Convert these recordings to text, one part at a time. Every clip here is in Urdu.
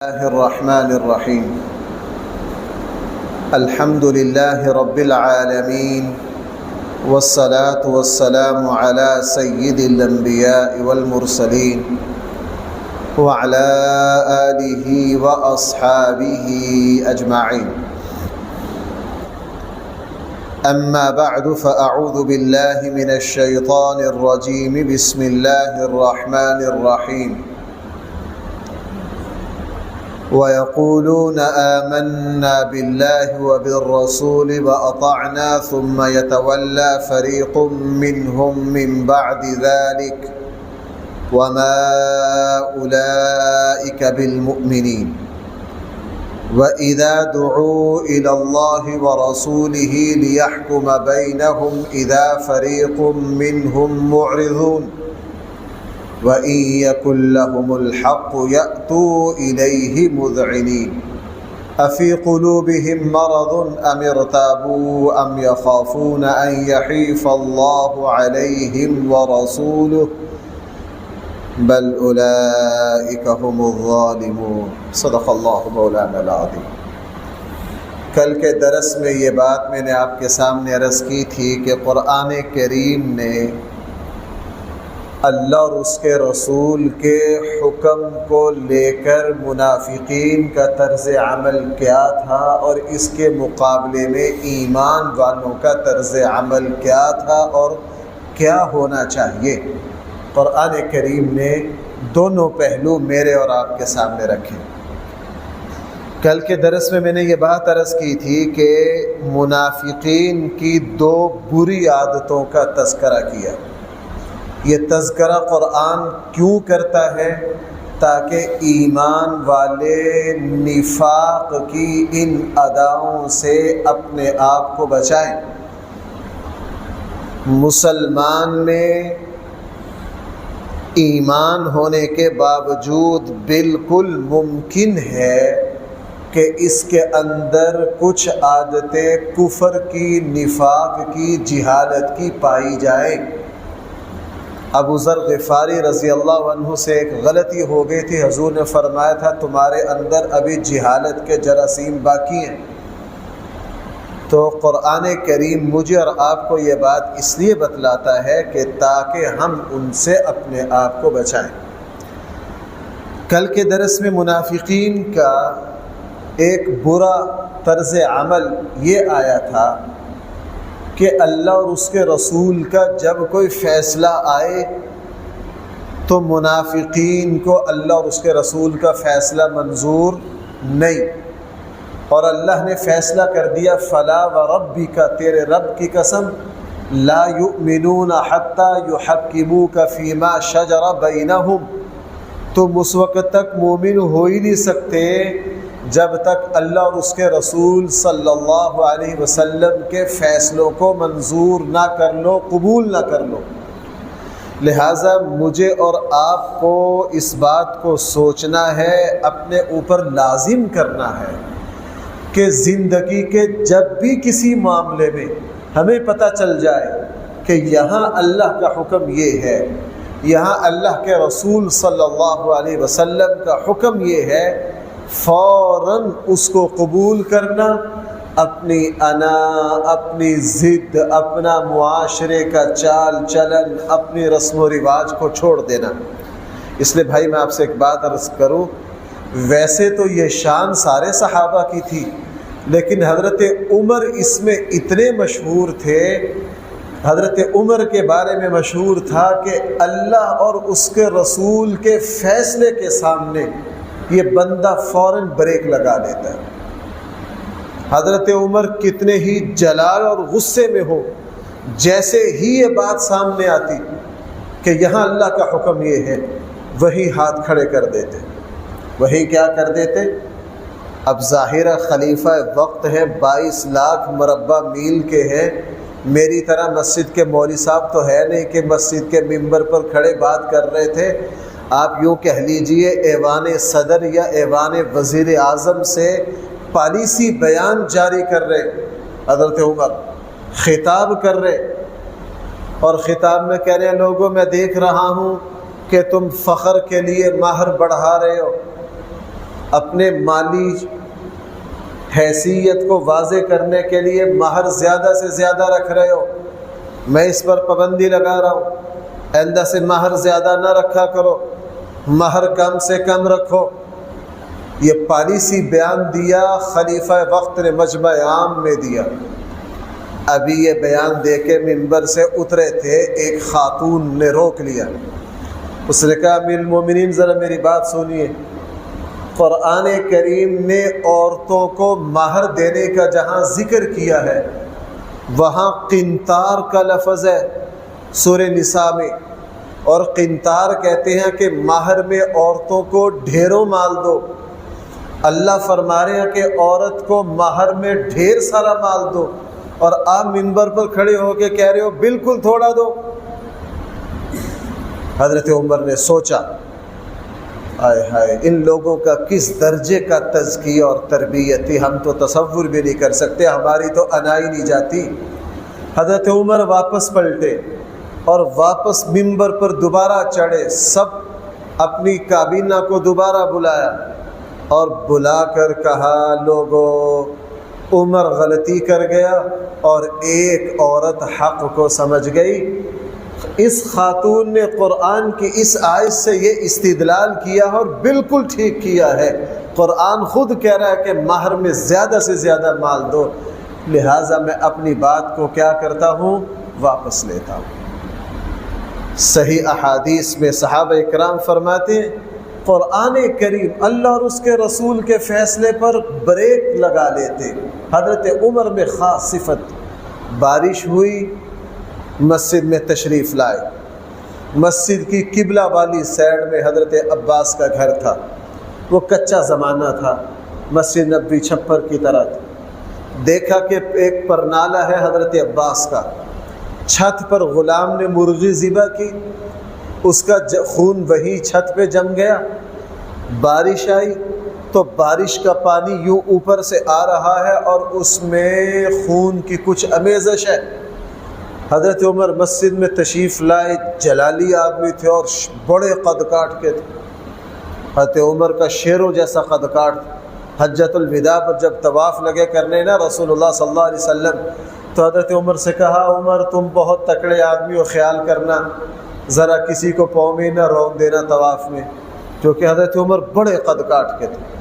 الله الرحمن الرحيم. الحمد لله رب العالمين، والصلاة والسلام على سيد الأنبياء والمرسلين وعلى آله وأصحابه أجمعين. أما بعد، فأعوذ بالله من الشيطان الرجيم. بسم الله الرحمن الرحيم. ويقولون آمنا بالله وبالرسول وأطعنا ثم يتولى فريق منهم من بعد ذلك وما أولئك بالمؤمنين. وإذا دعوا إلى الله ورسوله ليحكم بينهم إذا فريق منهم معرضون وَإِن يَكُن لَّهُمُ الْحَقُّ يَأْتُوا إِلَيْهِ مُذْعِنِينَ. أَفِي قُلُوبِهِم مَّرَضٌ أَمِ ارْتَابُوا أَمْ يَخَافُونَ أَن يَحِيفَ اللَّهُ عَلَيْهِمْ وَرَسُولُهُ بَلْ أُولَٰئِكَ هُمُ الظَّالِمُونَ. صدق اللہ مولانا العظیم. کل کے درس میں یہ بات میں نے آپ کے سامنے عرض کی تھی کہ قرآن کریم نے اللہ اور اس کے رسول کے حکم کو لے کر منافقین کا طرز عمل کیا تھا اور اس کے مقابلے میں ایمان والوں کا طرز عمل کیا تھا اور کیا ہونا چاہیے. قرآن کریم نے دونوں پہلو میرے اور آپ کے سامنے رکھے. کل کے درس میں نے یہ بات عرض کی تھی کہ منافقین کی دو بری عادتوں کا تذکرہ کیا. یہ تذکرہ قرآن کیوں کرتا ہے؟ تاکہ ایمان والے نفاق کی ان اداؤں سے اپنے آپ کو بچائیں. مسلمان میں ایمان ہونے کے باوجود بالکل ممکن ہے کہ اس کے اندر کچھ عادتیں کفر کی، نفاق کی، جہالت کی پائی جائیں. ابو ذر غفاری رضی اللہ عنہ سے ایک غلطی ہو گئی تھی. حضور نے فرمایا تھا تمہارے اندر ابھی جہالت کے جراثیم باقی ہیں. تو قرآن کریم مجھے اور آپ کو یہ بات اس لیے بتلاتا ہے کہ تاکہ ہم ان سے اپنے آپ کو بچائیں. کل کے درس میں منافقین کا ایک برا طرز عمل یہ آیا تھا کہ اللہ اور اس کے رسول کا جب کوئی فیصلہ آئے تو منافقین کو اللہ اور اس کے رسول کا فیصلہ منظور نہیں، اور اللہ نے فیصلہ کر دیا فلا وربک، تیرے رب کی قسم، لا یؤمنون حتی یحکموک فیما شجر بینہم، تم اس وقت تک مومن ہو ہی نہیں سکتے جب تک اللہ اور اس کے رسول صلی اللہ علیہ وسلم کے فیصلوں کو منظور نہ کر لو، قبول نہ کر لو. لہٰذا مجھے اور آپ کو اس بات کو سوچنا ہے، اپنے اوپر لازم کرنا ہے کہ زندگی کے جب بھی کسی معاملے میں ہمیں پتہ چل جائے کہ یہاں اللہ کا حکم یہ ہے، یہاں اللہ کے رسول صلی اللہ علیہ وسلم کا حکم یہ ہے، فوراً اس کو قبول کرنا، اپنی انا، اپنی ضد، اپنا معاشرے کا چال چلن، اپنی رسم و رواج کو چھوڑ دینا. اس لیے بھائی میں آپ سے ایک بات عرض کروں، ویسے تو یہ شان سارے صحابہ کی تھی، لیکن حضرت عمر اس میں اتنے مشہور تھے. حضرت عمر کے بارے میں مشہور تھا کہ اللہ اور اس کے رسول کے فیصلے کے سامنے یہ بندہ فوراً بریک لگا دیتا ہے. حضرت عمر کتنے ہی جلال اور غصے میں ہو، جیسے ہی یہ بات سامنے آتی کہ یہاں اللہ کا حکم یہ ہے، وہی ہاتھ کھڑے کر دیتے. وہی کیا کر دیتے؟ اب ظاہرہ خلیفہ وقت ہے، 22 لاکھ مربع میل کے ہیں. میری طرح مسجد کے مولوی صاحب تو ہے نہیں کہ مسجد کے ممبر پر کھڑے بات کر رہے تھے. آپ یوں کہہ لیجئے ایوان صدر یا ایوان وزیر اعظم سے پالیسی بیان جاری کر رہے حضرت عمر، خطاب کر رہے، اور خطاب میں کہہ رہے ہیں لوگوں میں دیکھ رہا ہوں کہ تم فخر کے لیے مہر بڑھا رہے ہو، اپنے مالی حیثیت کو واضح کرنے کے لیے مہر زیادہ سے زیادہ رکھ رہے ہو، میں اس پر پابندی لگا رہا ہوں، آئندہ سے مہر زیادہ نہ رکھا کرو، مہر کم سے کم رکھو، یہ پالیسی بیان دیا خلیفہ وقت نے مجمع عام میں دیا۔ ابھی یہ بیان دے کے منبر سے اترے تھے، ایک خاتون نے روک لیا، اس نے کہا امیر المومنین ذرا میری بات سنیے، قرآن کریم نے عورتوں کو مہر دینے کا جہاں ذکر کیا ہے وہاں قنطار کا لفظ ہے سورہ نساء میں، اور قنطار کہتے ہیں کہ مہر میں عورتوں کو ڈھیروں مال دو۔ اللہ فرما رہے ہیں کہ عورت کو مہر میں ڈھیر سارا مال دو، اور آپ منبر پر کھڑے ہو کے کہہ رہے ہو بالکل تھوڑا دو۔ حضرت عمر نے سوچا ہائے ہائے ان لوگوں کا کس درجے کا تزکیہ اور تربیت تھی، ہم تو تصور بھی نہیں کر سکتے، ہماری تو انا ہی نہیں جاتی۔ حضرت عمر واپس پلٹے اور واپس منبر پر دوبارہ چڑھے، سب اپنی کابینہ کو دوبارہ بلایا اور بلا کر کہا لوگو عمر غلطی کر گیا اور ایک عورت حق کو سمجھ گئی۔ اس خاتون نے قرآن کی اس آیت سے یہ استدلال کیا اور بالکل ٹھیک کیا ہے، قرآن خود کہہ رہا ہے کہ مہر میں زیادہ سے زیادہ مال دو، لہٰذا میں اپنی بات کو کیا کرتا ہوں، واپس لیتا ہوں۔ صحیح احادیث میں صحابہ اکرام فرماتے ہیں قرآن کریم اللہ اور اس کے رسول کے فیصلے پر بریک لگا لیتے۔ حضرت عمر میں خاص صفت، بارش ہوئی مسجد میں تشریف لائے، مسجد کی قبلہ والی سائڈ میں حضرت عباس کا گھر تھا، وہ کچا زمانہ تھا، مسجد نبوی چھپر کی طرح تھا۔ دیکھا کہ ایک پرنالہ ہے حضرت عباس کا، چھت پر غلام نے مرغی ذبح کی، اس کا خون وہی چھت پہ جم گیا۔ بارش آئی تو بارش کا پانی یوں اوپر سے آ رہا ہے اور اس میں خون کی کچھ امیزش ہے۔ حضرت عمر مسجد میں تشریف لائے، جلالی آدمی تھے اور بڑے قد کاٹ کے تھے، حضرت عمر کا شیروں جیسا قد کاٹ تھا۔ حجۃ الوداع پر جب طواف لگے کرنے نا رسول اللہ صلی اللہ علیہ وسلم، تو حضرت عمر سے کہا عمر تم بہت تکڑے آدمی ہو، خیال کرنا ذرا کسی کو پاؤں میں نہ رون دینا طواف میں، کیونکہ حضرت عمر بڑے قد کاٹ کے تھے۔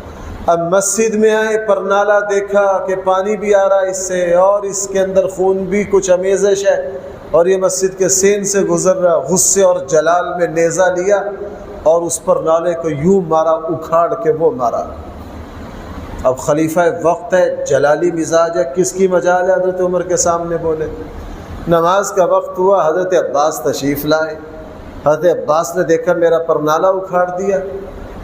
اب مسجد میں آئے، پرنالہ دیکھا کہ پانی بھی آ رہا ہے اس سے اور اس کے اندر خون بھی کچھ امیزش ہے، اور یہ مسجد کے سین سے گزر رہا، غصے اور جلال میں نیزہ لیا اور اس پرنالے کو یوں مارا، اکھاڑ کے وہ مارا۔ اب خلیفہ وقت ہے، جلالی مزاج ہے، کس کی مجال ہے حضرت عمر کے سامنے بولے۔ نماز کا وقت ہوا، حضرت عباس تشریف لائے، حضرت عباس نے دیکھا میرا پرنالہ اکھاڑ دیا،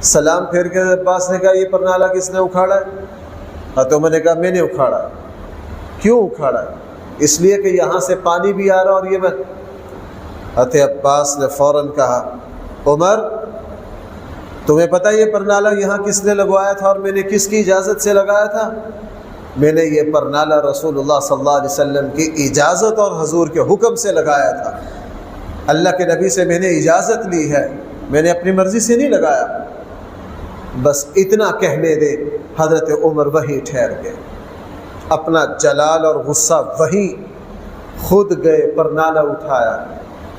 سلام پھیر کے عباس نے کہا یہ پرنالہ کس نے اکھاڑا ہے؟ حضرت عمر نے کہا میں نے اکھاڑا ہے۔ کیوں اکھاڑا ہے؟ اس لیے کہ یہاں سے پانی بھی آ رہا اور یہ حضرت عباس نے فوراً کہا عمر تمہیں پتہ یہ پرنالہ یہاں کس نے لگوایا تھا اور میں نے کس کی اجازت سے لگایا تھا؟ میں نے یہ پرنالہ رسول اللہ صلی اللہ علیہ وسلم کی اجازت اور حضور کے حکم سے لگایا تھا، اللہ کے نبی سے میں نے اجازت لی ہے، میں نے اپنی مرضی سے نہیں لگایا۔ بس اتنا کہنے دے حضرت عمر وہیں ٹھہر گئے، اپنا جلال اور غصہ وہیں خود گئے، پرنالہ اٹھایا،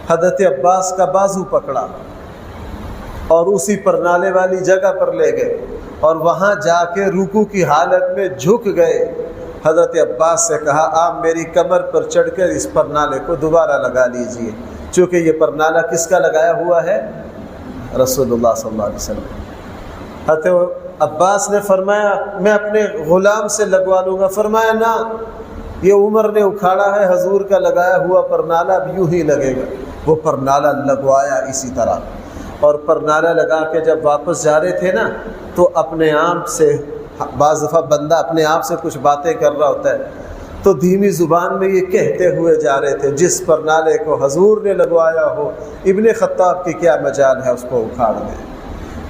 حضرت عباس کا بازو پکڑا اور اسی پرنالے والی جگہ پر لے گئے اور وہاں جا کے رکوع کی حالت میں جھک گئے۔ حضرت عباس سے کہا آپ میری کمر پر چڑھ کر اس پرنالے کو دوبارہ لگا لیجئے، چونکہ یہ پرنالہ کس کا لگایا ہوا ہے؟ رسول اللہ صلی اللہ علیہ وسلم۔ حضرت عباس نے فرمایا میں اپنے غلام سے لگوا لوں گا، فرمایا نہ، یہ عمر نے اکھاڑا ہے، حضور کا لگایا ہوا پرنالہ اب یوں ہی لگے گا۔ وہ پرنالہ لگوایا اسی طرح، اور پرنالہ لگا کے جب واپس جا رہے تھے نا تو اپنے آپ سے، بعض دفعہ بندہ اپنے آپ سے کچھ باتیں کر رہا ہوتا ہے تو دھیمی زبان میں یہ کہتے ہوئے جا رہے تھے جس پرنالے کو حضور نے لگوایا ہو ابن خطاب کی کیا مجال ہے اس کو اکھاڑ دیں،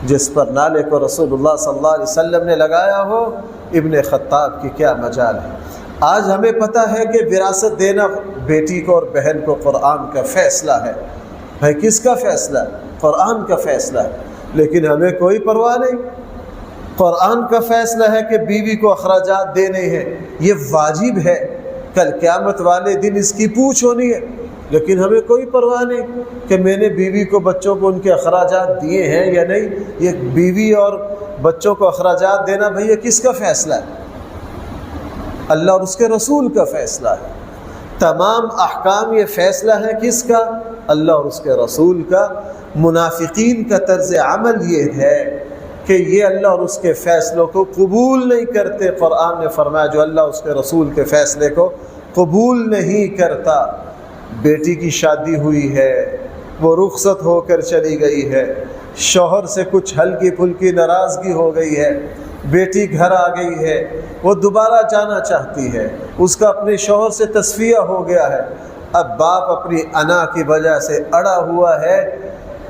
جس پرنالے کو رسول اللہ صلی اللہ علیہ وسلم نے لگایا ہو ابن خطاب کی کیا مجال ہے۔ آج ہمیں پتہ ہے کہ وراثت دینا بیٹی کو اور بہن کو قرآن کا فیصلہ ہے، بھائی کس کا فیصلہ ہے؟ قرآن کا فیصلہ ہے، لیکن ہمیں کوئی پرواہ نہیں، قرآن کا فیصلہ ہے کہ بیوی کو اخراجات دینے ہیں، یہ واجب ہے، کل قیامت والے دن اس کی پوچھ ہونی ہے، لیکن ہمیں کوئی پرواہ نہیں کہ میں نے بیوی کو بچوں کو ان کے اخراجات دیے ہیں یا نہیں۔ یہ بیوی اور بچوں کو اخراجات دینا بھئی یہ کس کا فیصلہ ہے؟ اللہ اور اس کے رسول کا فیصلہ ہے۔ تمام احکام یہ فیصلہ ہے کس کا؟ اللہ اور اس کے رسول کا۔ منافقین کا طرز عمل یہ ہے کہ یہ اللہ اور اس کے فیصلوں کو قبول نہیں کرتے۔ قرآن نے فرمایا جو اللہ اور اس کے رسول کے فیصلے کو قبول نہیں کرتا۔ بیٹی کی شادی ہوئی ہے، وہ رخصت ہو کر چلی گئی ہے، شوہر سے کچھ ہلکی پھلکی ناراضگی ہو گئی ہے، بیٹی گھر آ گئی ہے، وہ دوبارہ جانا چاہتی ہے، اس کا اپنے شوہر سے تصفیہ ہو گیا ہے۔ اب باپ اپنی انا کی وجہ سے اڑا ہوا ہے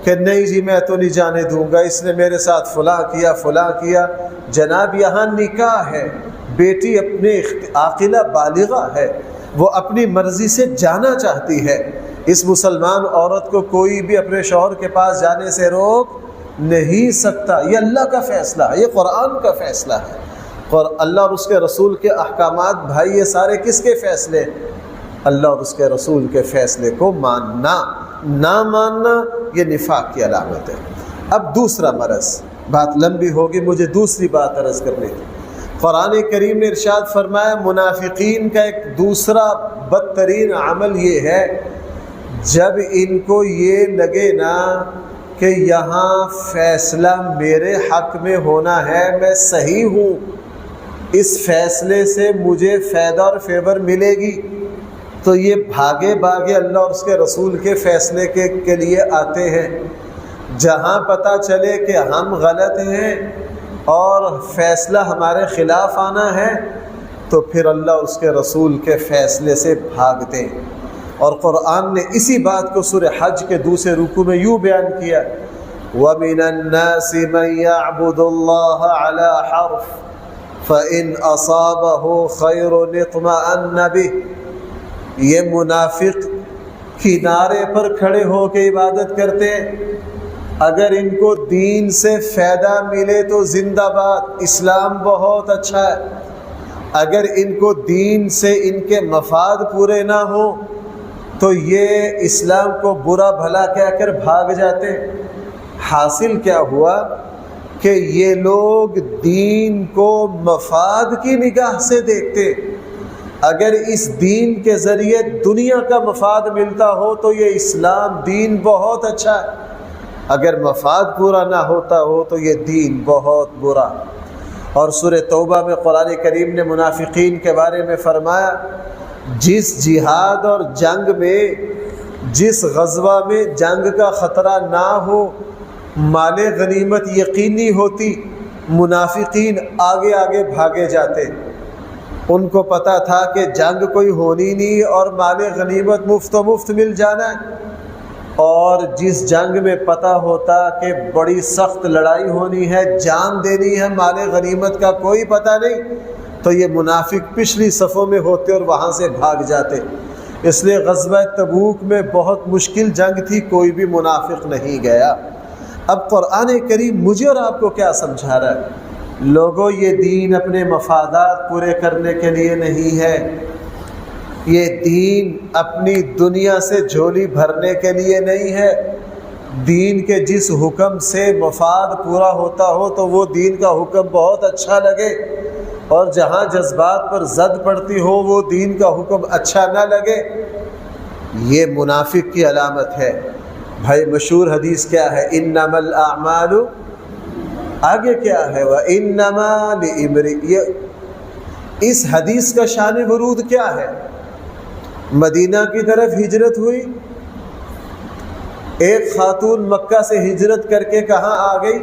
کہ نہیں جی میں تو نہیں جانے دوں گا، اس نے میرے ساتھ فلاں کیا فلاں کیا۔ جناب یہاں نکاح ہے، بیٹی اپنے عاقلہ بالغہ ہے، وہ اپنی مرضی سے جانا چاہتی ہے۔ اس مسلمان عورت کو کوئی بھی اپنے شوہر کے پاس جانے سے روک نہیں سکتا۔ یہ اللہ کا فیصلہ ہے، یہ قرآن کا فیصلہ ہے۔ اور اللہ اور اس کے رسول کے احکامات بھائی یہ سارے کس کے فیصلے؟ اللہ اور اس کے رسول کے فیصلے کو ماننا، نہ ماننا یہ نفاق کی علامت ہے۔ اب دوسرا مرض، بات لمبی ہوگی، مجھے دوسری بات عرض کرنی تھی۔ قرآن کریم نے ارشاد فرمایا منافقین کا ایک دوسرا بدترین عمل یہ ہے جب ان کو یہ لگے نا کہ یہاں فیصلہ میرے حق میں ہونا ہے، میں صحیح ہوں، اس فیصلے سے مجھے فائدہ اور فیور ملے گی، تو یہ بھاگے بھاگے اللہ اور اس کے رسول کے فیصلے کے لیے آتے ہیں۔ جہاں پتہ چلے کہ ہم غلط ہیں اور فیصلہ ہمارے خلاف آنا ہے تو پھر اللہ اور اس کے رسول کے فیصلے سے بھاگتے ہیں۔ اور قرآن نے اسی بات کو سورہ حج کے دوسرے رکوع میں یوں بیان کیا وَمِنَ النَّاسِ مَن يَعْبُدُ اللَّهَ عَلَى حَرْفٍ فَإِنْ أَصَابَهُ خَيْرٌ اطْمَأَنَّ بِهِ۔ یہ منافق کنارے پر کھڑے ہو کے عبادت کرتے ہیں، اگر ان کو دین سے فائدہ ملے تو زندہ باد، اسلام بہت اچھا ہے، اگر ان کو دین سے ان کے مفاد پورے نہ ہوں تو یہ اسلام کو برا بھلا کہہ کر بھاگ جاتے۔ حاصل کیا ہوا کہ یہ لوگ دین کو مفاد کی نگاہ سے دیکھتے، اگر اس دین کے ذریعے دنیا کا مفاد ملتا ہو تو یہ اسلام دین بہت اچھا ہے، اگر مفاد پورا نہ ہوتا ہو تو یہ دین بہت برا۔ اور سورہ توبہ میں قرآن کریم نے منافقین کے بارے میں فرمایا جس جہاد اور جنگ میں، جس غزوہ میں جنگ کا خطرہ نہ ہو، مال غنیمت یقینی ہوتی، منافقین آگے آگے بھاگے جاتے۔ ان کو پتہ تھا کہ جنگ کوئی ہونی نہیں اور مال غنیمت مفت و مفت مل جانا ہے، اور جس جنگ میں پتہ ہوتا کہ بڑی سخت لڑائی ہونی ہے، جان دینی ہے، مال غنیمت کا کوئی پتہ نہیں، تو یہ منافق پچھلی صفوں میں ہوتے اور وہاں سے بھاگ جاتے۔ اس لیے غزوہ تبوک میں بہت مشکل جنگ تھی، کوئی بھی منافق نہیں گیا۔ اب قرآن کریم مجھے اور آپ کو کیا سمجھا رہا ہے؟ لوگوں یہ دین اپنے مفادات پورے کرنے کے لیے نہیں ہے، یہ دین اپنی دنیا سے جھولی بھرنے کے لیے نہیں ہے۔ دین کے جس حکم سے مفاد پورا ہوتا ہو تو وہ دین کا حکم بہت اچھا لگے، اور جہاں جذبات پر زد پڑتی ہو وہ دین کا حکم اچھا نہ لگے، یہ منافق کی علامت ہے۔ بھائی مشہور حدیث کیا ہے؟ انما الاعمال، آگے کیا ہے؟ وانما لامرئ۔ اس حدیث کا شان ورود کیا ہے؟ مدینہ کی طرف ہجرت ہوئی، ایک خاتون مکہ سے ہجرت کر کے کہاں آ گئی؟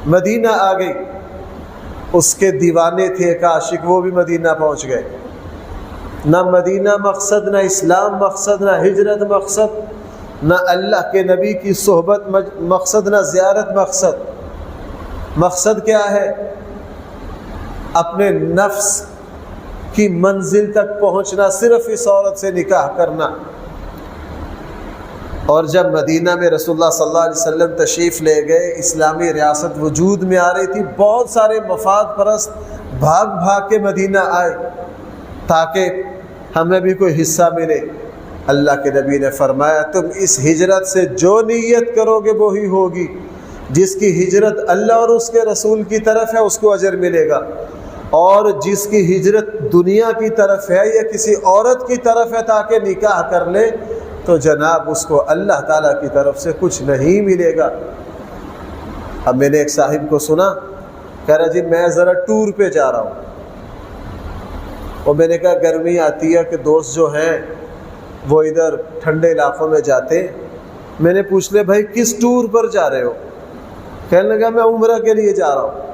مدینہ آ گئی۔ اس کے دیوانے تھے ایک عاشق، وہ بھی مدینہ پہنچ گئے۔ نہ مدینہ مقصد، نہ اسلام مقصد، نہ ہجرت مقصد، نہ اللہ کے نبی کی صحبت مقصد، نہ زیارت مقصد۔ مقصد کیا ہے؟ اپنے نفس کی منزل تک پہنچنا، صرف اس عورت سے نکاح کرنا۔ اور جب مدینہ میں رسول اللہ صلی اللہ علیہ وسلم تشریف لے گئے، اسلامی ریاست وجود میں آ رہی تھی، بہت سارے مفاد پرست بھاگ بھاگ کے مدینہ آئے تاکہ ہمیں بھی کوئی حصہ ملے۔ اللہ کے نبی نے فرمایا تم اس ہجرت سے جو نیت کرو گے وہی ہوگی، جس کی ہجرت اللہ اور اس کے رسول کی طرف ہے اس کو اجر ملے گا، اور جس کی ہجرت دنیا کی طرف ہے یا کسی عورت کی طرف ہے تاکہ نکاح کر لے تو جناب اس کو اللہ تعالیٰ کی طرف سے کچھ نہیں ملے گا۔ اب میں نے ایک صاحب کو سنا، کہہ رہا جی میں ذرا ٹور پہ جا رہا ہوں، اور میں نے کہا گرمی آتی ہے کہ دوست جو ہیں وہ ادھر ٹھنڈے علاقوں میں جاتے، میں نے پوچھ لیا بھائی کس ٹور پر جا رہے ہو؟ کہنے لگا میں عمرہ کے لیے جا رہا ہوں۔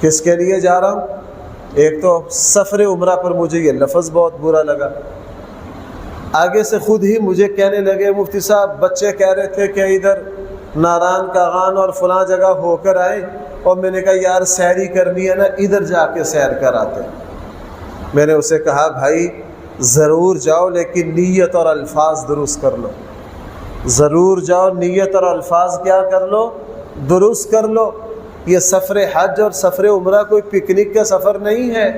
کس کے لیے جا رہا ہوں؟ ایک تو سفر عمرہ پر مجھے یہ لفظ بہت برا لگا، آگے سے خود ہی مجھے کہنے لگے مفتی صاحب بچے کہہ رہے تھے کہ ادھر ناران کاغان اور فلاں جگہ ہو کر آئے، اور میں نے کہا یار سیری کرنی ہے نا ادھر جا کے سیر کر آتے۔ میں نے اسے کہا بھائی ضرور جاؤ لیکن نیت اور الفاظ درست کر لو، ضرور جاؤ نیت اور الفاظ کیا کر لو؟ درست کر لو۔ یہ سفر حج اور سفر عمرہ کوئی پکنک کا سفر نہیں ہے،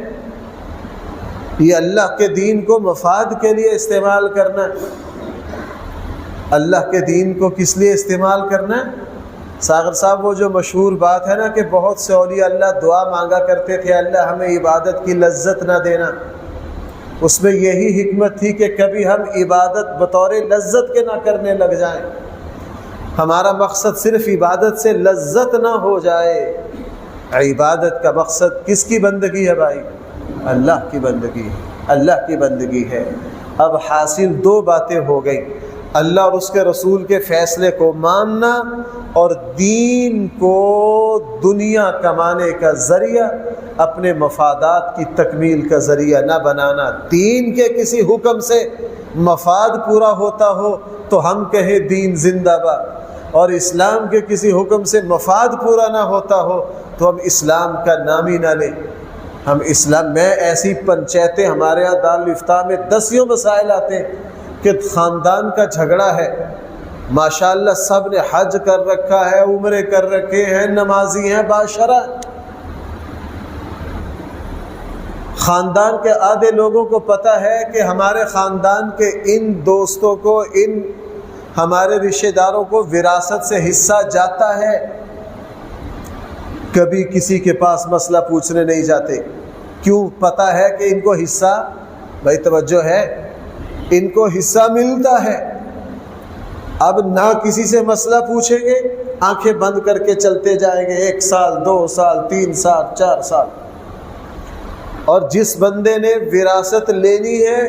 یہ اللہ کے دین کو مفاد کے لیے استعمال کرنا ہے۔ اللہ کے دین کو کس لیے استعمال کرنا ہے؟ ساغر صاحب وہ جو مشہور بات ہے نا کہ بہت سے اولیاء اللہ دعا مانگا کرتے تھے اللہ ہمیں عبادت کی لذت نہ دینا، اس میں یہی حکمت تھی کہ کبھی ہم عبادت بطور لذت کے نہ کرنے لگ جائیں، ہمارا مقصد صرف عبادت سے لذت نہ ہو جائے۔ عبادت کا مقصد کس کی بندگی ہے بھائی؟ اللہ کی بندگی ہے، اللہ کی بندگی ہے۔ اب حاصل دو باتیں ہو گئیں، اللہ اور اس کے رسول کے فیصلے کو ماننا اور دین کو دنیا کمانے کا ذریعہ، اپنے مفادات کی تکمیل کا ذریعہ نہ بنانا۔ دین کے کسی حکم سے مفاد پورا ہوتا ہو تو ہم کہیں دین زندہ باد، اور اسلام کے کسی حکم سے مفاد پورا نہ ہوتا ہو تو ہم اسلام کا نام ہی نہ لیں۔ ہم اسلام میں ایسی پنچایتیں ہمارے یہاں دارالفتاح میں دسیوں مسائل آتے ہیں کہ خاندان کا جھگڑا ہے، ماشاءاللہ سب نے حج کر رکھا ہے، عمرے کر رکھے ہیں، نمازی ہیں باشرع، خاندان کے آدھے لوگوں کو پتہ ہے کہ ہمارے خاندان کے ان دوستوں کو، ان ہمارے رشتہ داروں کو وراثت سے حصہ جاتا ہے، کبھی کسی کے پاس مسئلہ پوچھنے نہیں جاتے۔ کیوں؟ پتہ ہے کہ ان کو حصہ، بھائی توجہ ہے، ان کو حصہ ملتا ہے۔ اب نہ کسی سے مسئلہ پوچھیں گے، آنکھیں بند کر کے چلتے جائیں گے، 1 سال 2 سال 3 سال 4 سال، اور جس بندے نے وراثت لینی ہے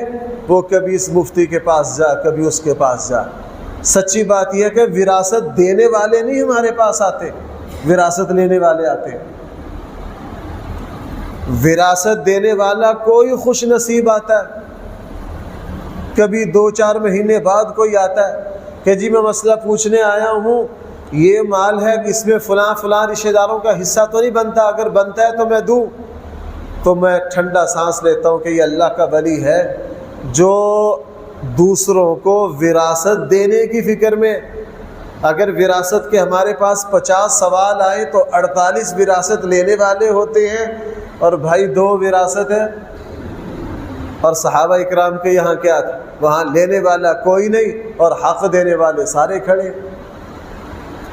وہ کبھی اس مفتی کے پاس جا، کبھی اس کے پاس جا۔ سچی بات یہ ہے کہ وراثت دینے والے نہیں ہمارے پاس آتے، وراثت لینے والے آتے ہیں۔ وراثت دینے والا کوئی خوش نصیب آتا ہے، کبھی 2-4 مہینے بعد کوئی آتا ہے کہ جی میں مسئلہ پوچھنے آیا ہوں، یہ مال ہے کہ اس میں فلاں فلاں رشتہ داروں کا حصہ تو نہیں بنتا، اگر بنتا ہے تو میں دوں۔ تو میں ٹھنڈا سانس لیتا ہوں کہ یہ اللہ کا ولی ہے جو دوسروں کو وراثت دینے کی فکر میں۔ اگر وراثت کے ہمارے پاس 50 سوال آئے تو 48 وراثت لینے والے ہوتے ہیں، اور بھائی 2 وراثت ہے۔ اور صحابہ اکرام کے یہاں کیا تھا؟ وہاں لینے والا کوئی نہیں اور حق دینے والے سارے کھڑے،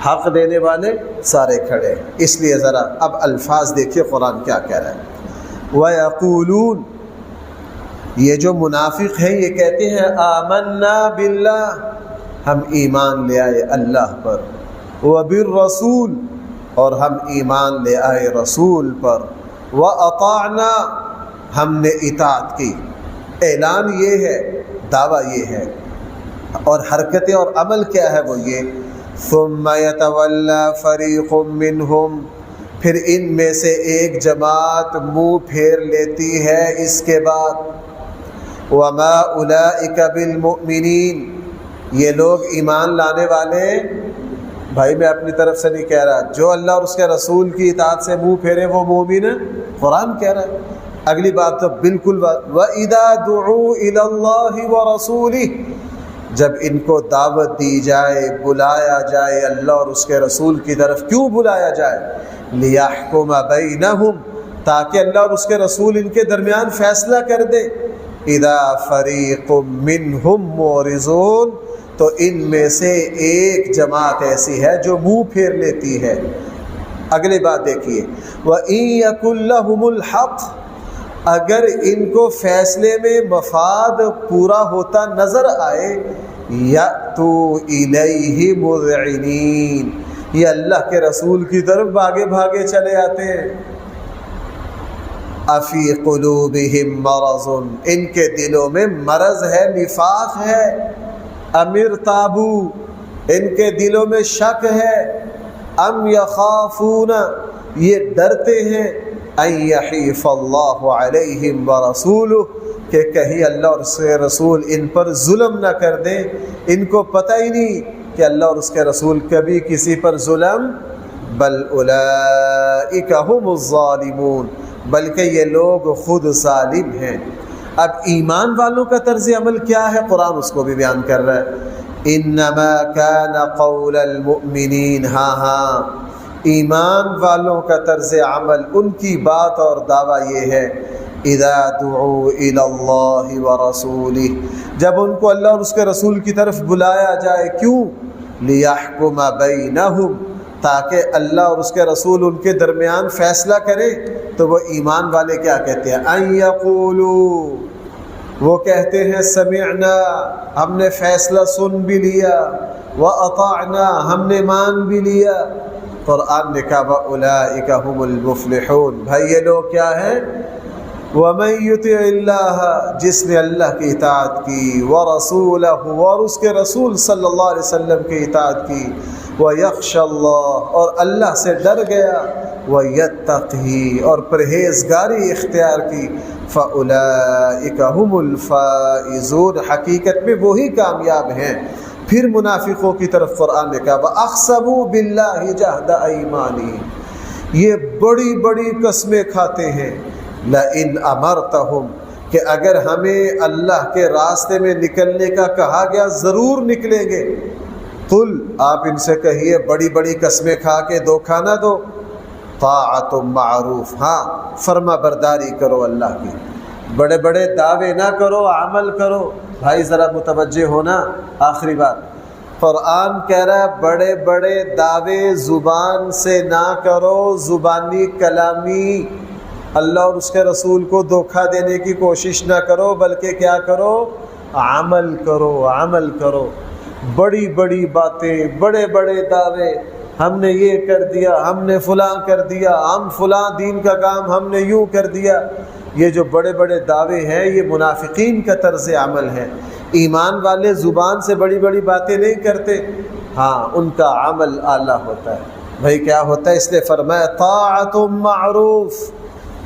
حق دینے والے سارے کھڑے۔ اس لیے ذرا اب الفاظ دیکھیے قرآن کیا کہہ رہا ہے۔ وَيَقُولُونَ، یہ جو منافق ہیں یہ کہتے ہیں آمنا باللہ، ہم ایمان لے آئے اللہ پر، وبالرسول، اور ہم ایمان لے آئے رسول پر، وَأَطَعْنَا، ہم نے اطاعت کی۔ اعلان یہ ہے، دعویٰ یہ ہے، اور حرکتیں اور عمل کیا ہے وہ یہ ثُمَّ يَتَوَلَّى فَرِيقٌ مِّنْهُمْ، پھر ان میں سے ایک جماعت منہ پھیر لیتی ہے اس کے بعد۔ وَمَا أُولَئِكَ بِالْمُؤْمِنِينَ، یہ لوگ ایمان لانے والے، بھائی میں اپنی طرف سے نہیں کہہ رہا، جو اللہ اور اس کے رسول کی اطاعت سے منہ پھیرے وہ مومن ہے، قرآن کہہ رہا ہے۔ اگلی بات تو بالکل بات، وَإِذَا دُعُوا إِلَى اللَّهِ وَرَسُولِهِ، جب ان کو دعوت دی جائے، بلایا جائے اللہ اور اس کے رسول کی طرف، کیوں بلایا جائے؟ لِيَحْكُمَ بَيْنَهُمْ، تاکہ اللہ اور اس کے رسول ان کے درمیان فیصلہ کر دے۔ اِذَا فَرِيقٌ مِّنْهُمْ مُعْرِضُونَ، تو ان میں سے ایک جماعت ایسی ہے جو منہ پھیر لیتی ہے۔ اگلی بات دیکھیے، وَإِن يَكُن لَّهُمُ الْحَقُّ، اگر ان کو فیصلے میں مفاد پورا ہوتا نظر آئے، یَأْتُوا إِلَيْهِ مُذْعِنِينَ، یہ اللہ کے رسول کی طرف بھاگے بھاگے چلے آتے ہیں۔ افی قلوبہم مرض، ان کے دلوں میں مرض ہے، نفاق ہے۔ امر تابو، ان کے دلوں میں شک ہے۔ ام یخافون، یہ ڈرتے ہیں، ان یحیف اللہ علیہم ورسولہ، کہ کہیں اللہ اور اس کے رسول ان پر ظلم نہ کر دیں۔ ان کو پتہ ہی نہیں کہ اللہ اور اس کے رسول کبھی کسی پر ظلم، بل اولئک ھم الظالمون، بلکہ یہ لوگ خود ظالم ہیں۔ اب ایمان والوں کا طرز عمل کیا ہے، قرآن اس کو بھی بیان کر رہا ہے۔ انما کان قول المؤمنین، ہاں ایمان والوں کا طرز عمل، ان کی بات اور دعویٰ یہ ہے، اذا دعوا الی اللہ ورسولہ، جب ان کو اللہ اور اس کے رسول کی طرف بلایا جائے، کیوں؟ لیحکم بینہم، تاکہ اللہ اور اس کے رسول ان کے درمیان فیصلہ کرے۔ تو وہ ایمان والے کیا کہتے ہیں؟ ان یقولوا، وہ کہتے ہیں سمعنا، ہم نے فیصلہ سن بھی لیا، واطعنا، ہم نے مان بھی لیا۔ قرآن نے کہا واولئک ھم المفلحون، بھائی یہ لوگ کیا ہیں؟ ومن یطع اللہ، جس نے اللہ کی اطاعت کی، ورسولہ، اور اس کے رسول صلی اللہ علیہ وسلم کی اطاعت کی، وَيَخْشَ اللَّهَ، اور اللہ سے ڈر گیا، وَيَتَّقِهِ، اور پرہیزگاری اختیار کی، فَأُولَئِكَ هُمُ الْفَائِزُونَ، حقیقت میں وہی کامیاب ہیں۔ پھر منافقوں کی طرف قرآن نے کہا وَأَقْسَمُوا بِاللَّهِ جَهْدَ أَيْمَانِهِمْ، یہ بڑی بڑی قسمیں کھاتے ہیں، لَإِنْ أَمَرْتَهُمْ، کہ اگر ہمیں اللہ کے راستے میں نکلنے کا کہا گیا ضرور نکلیں گے۔ قل، آپ ان سے کہیے بڑی بڑی قسمیں کھا کے دھوکہ نہ دو، طاعت معروف، ہاں فرما برداری کرو اللہ کی، بڑے بڑے دعوے نہ کرو، عمل کرو۔ بھائی ذرا متوجہ ہونا، آخری بات، قرآن کہہ رہا ہے بڑے بڑے دعوے زبان سے نہ کرو، زبانی کلامی، اللہ اور اس کے رسول کو دھوکہ دینے کی کوشش نہ کرو، بلکہ کیا کرو؟ عمل کرو، عمل کرو۔ بڑی بڑی باتیں، بڑے بڑے دعوے، ہم نے یہ کر دیا، ہم نے فلاں کر دیا، ہم فلاں دین کا کام ہم نے یوں کر دیا، یہ جو بڑے بڑے دعوے ہیں یہ منافقین کا طرز عمل ہے۔ ایمان والے زبان سے بڑی بڑی باتیں نہیں کرتے، ہاں ان کا عمل اعلیٰ ہوتا ہے۔ بھائی کیا ہوتا ہے؟ اس لیے فرمایا طاعت معروف،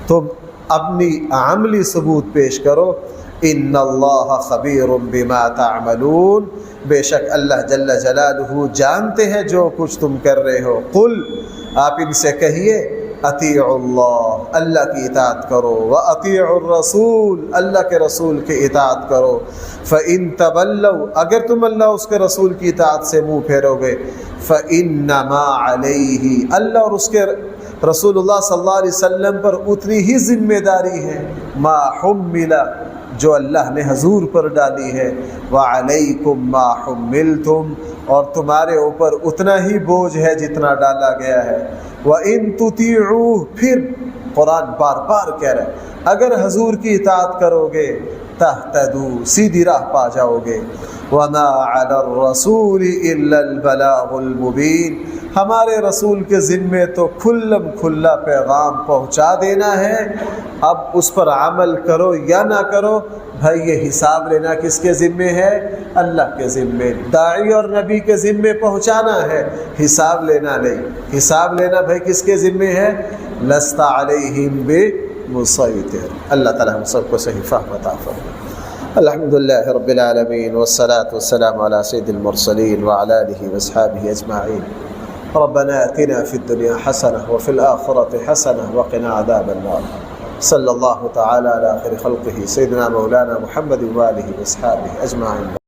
تم اپنی عملی ثبوت پیش کرو۔ ان اللہ خبیر بما تعملون، بے شک اللہ جل جلالہ جانتے ہیں جو کچھ تم کر رہے ہو۔ قل، آپ ان سے کہیے اطیعوا اللہ، اللہ کی اطاعت کرو، واطیعوا الرسول، اللہ کے رسول کی اطاعت کرو۔ فإن تولوا، اگر تم اللہ اس کے رسول کی اطاعت سے منہ پھیرو گے، فإنما علیہ، اللہ اور اس کے رسول اللہ صلی اللہ علیہ وسلم پر اتنی ہی ذمہ داری ہے، ما حمل، جو اللہ نے حضور پر ڈالی ہے، وعلیکم ما حملتم، اور تمہارے اوپر اتنا ہی بوجھ ہے جتنا ڈالا گیا ہے۔ وَإِن تُطِيعُوهُ، پھر قرآن بار بار کہہ رہا ہے اگر حضور کی اطاعت کرو گے تہتدوا، سیدھی راہ پا جاؤ گے۔ وَمَا عَلَى الرَّسُولِ إِلَّا الْبَلَاغُ الْمُبِينُ، ہمارے رسول کے ذمے تو کھلم کھلا پیغام پہنچا دینا ہے، اب اس پر عمل کرو یا نہ کرو، بھائی یہ حساب لینا کس کے ذمے ہے؟ اللہ کے ذمے۔ داعی اور نبی کے ذمے پہنچانا ہے، حساب لینا نہیں۔ حساب لینا بھائی کس کے ذمے ہے؟ لست علیہم بمسیطر۔ اللہ تعالی ہم سب کو صحیح فہم عطا فرمائے۔ الحمدللہ رب العالمین، والصلاة والسلام علی سید المرسلین وعلی آلہ واصحابہ اجمعین۔ ربنا آتنا في الدنيا حسنة وفي الآخرة حسنة وقنا عذاب النار۔ صلی اللہ تعالی علی خیر خلقہ سیدنا مولانا محمد وآلہ واصحابہ اجمعین۔